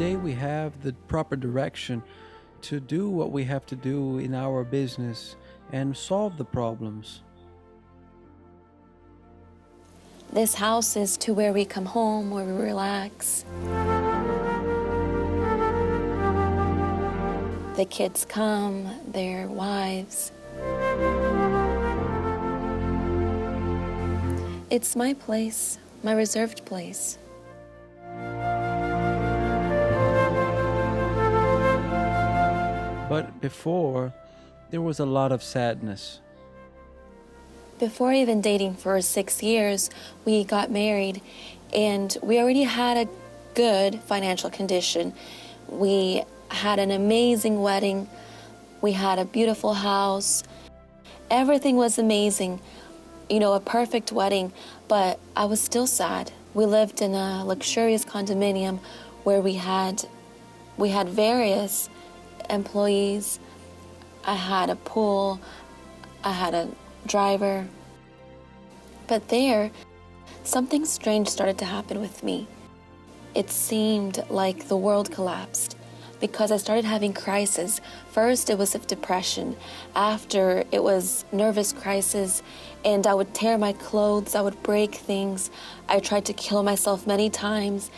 today we have the proper direction to do what we have to do in our business and solve the problems. This house is to where we come home, where we relax. The kids come, their wives. It's my place, my reserved place. But before, there was a lot of sadness. Before even dating for 6 years, we got married, and we already had a good financial condition. We had an amazing wedding. We had a beautiful house. Everything was amazing, a perfect wedding, but I was still sad. We lived in a luxurious condominium where we had various employees. I had a pool, I had a driver. But there, something strange started to happen with me. It seemed like the world collapsed because I started having crises. First, it was of depression. After, it was nervous crisis, and I would tear my clothes, I would break things. I tried to kill myself many times.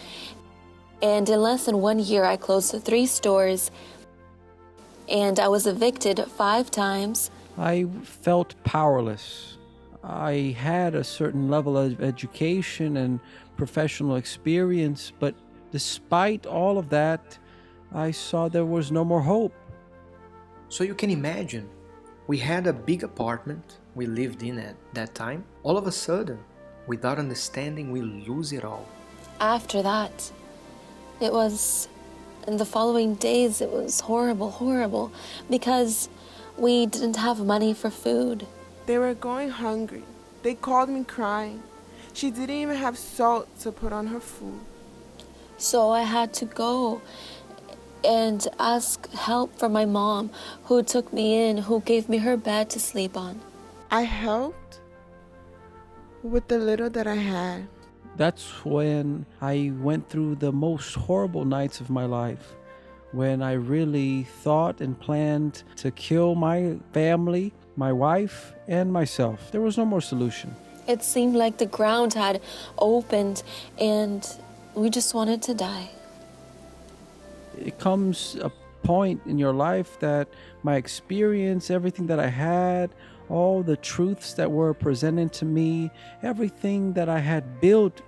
And in less than 1 year, I closed 3 stores, and I was evicted 5 times. I felt powerless. I had a certain level of education and professional experience, but despite all of that, I saw there was no more hope. So you can imagine, we had a big apartment we lived in at that time. All of a sudden, without understanding, we lose it all. After that, in the following days, it was horrible, because we didn't have money for food. They were going hungry. They called me crying. She didn't even have salt to put on her food. So I had to go and ask help from my mom, who took me in, who gave me her bed to sleep on. I helped with the little that I had. That's when I went through the most horrible nights of my life, when I really thought and planned to kill my family, my wife, and myself. There was no more solution. It seemed like the ground had opened and we just wanted to die. It comes a point in your life that my experience, everything that I had, all the truths that were presented to me, everything that I had built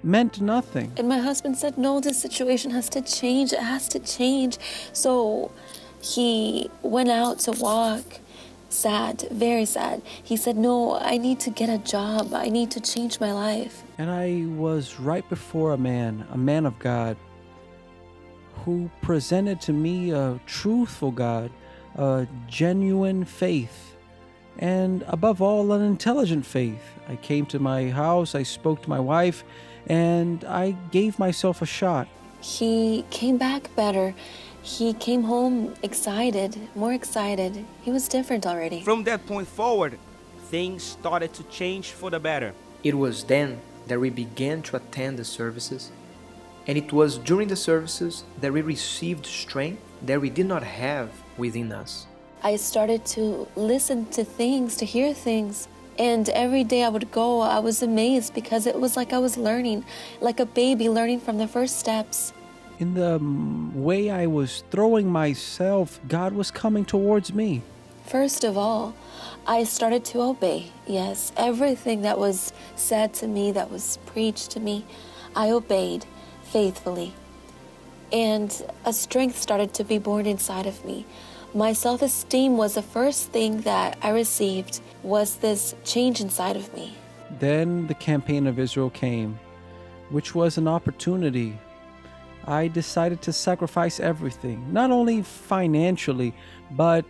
meant nothing. And my husband said, no, this situation has to change. It has to change. So he went out to walk, sad, very sad. He said, no, I need to get a job. I need to change my life. And I was right before a man of God, who presented to me a truthful God, a genuine faith, and above all, an intelligent faith. I came to my house, I spoke to my wife, and I gave myself a shot. He came back better. He came home excited, more excited. He was different already. From that point forward, things started to change for the better. It was then that we began to attend the services, and it was during the services that we received strength that we did not have within us. I started to listen to things, to hear things. And every day I would go, I was amazed because it was like I was learning, like a baby learning from the first steps. In the way I was throwing myself, God was coming towards me. First of all, I started to obey. Yes, everything that was said to me, that was preached to me, I obeyed faithfully. And a strength started to be born inside of me. My self-esteem was the first thing that I received, was this change inside of me. Then the campaign of Israel came, which was an opportunity. I decided to sacrifice everything, not only financially, but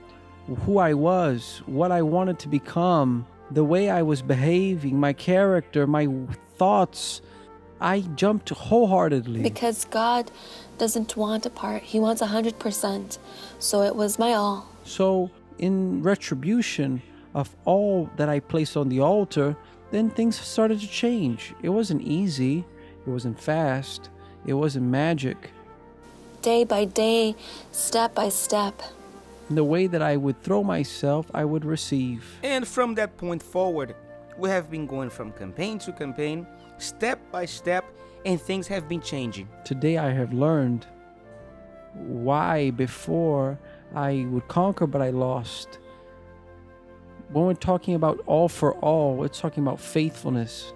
who I was, what I wanted to become, the way I was behaving, my character, my thoughts. I jumped wholeheartedly. Because God doesn't want a part. He wants 100%. So it was my all. So in retribution of all that I placed on the altar, then things started to change. It wasn't easy. It wasn't fast. It wasn't magic. day by day, step by step. In the way that I would throw myself, I would receive. And from that point forward, we have been going from campaign to campaign, step by step, and things have been changing. Today I have learned why before I would conquer but I lost. When we're talking about all for all, we're talking about faithfulness.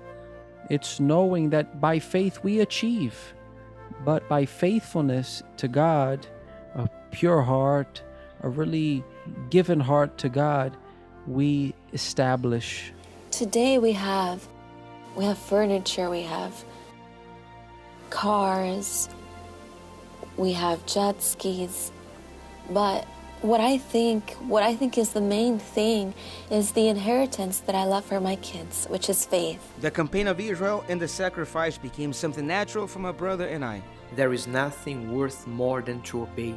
It's knowing that by faith we achieve, but by faithfulness to God, a pure heart, a really given heart to God, we establish. Today we have furniture, we have cars, we have jet skis, but what I think is the main thing is the inheritance that I left for my kids, which is faith. The campaign of Israel and the sacrifice became something natural for my brother and I. There is nothing worth more than to obey,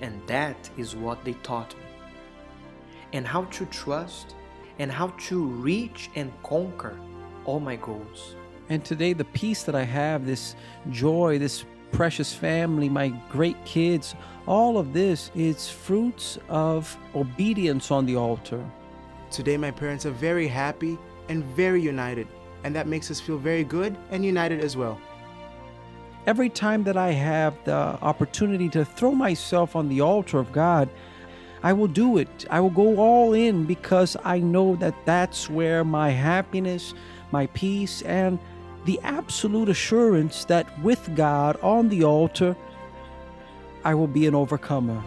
and that is what they taught me. And how to trust, and how to reach and conquer all my goals. And today the peace that I have, this joy, this precious family, my great kids, all of this is fruits of obedience on the altar. Today my parents are very happy and very united, and that makes us feel very good and united as well. Every time that I have the opportunity to throw myself on the altar of God, I will do it. I will go all in because I know that that's where my happiness, my peace, and the absolute assurance that with God on the altar, I will be an overcomer.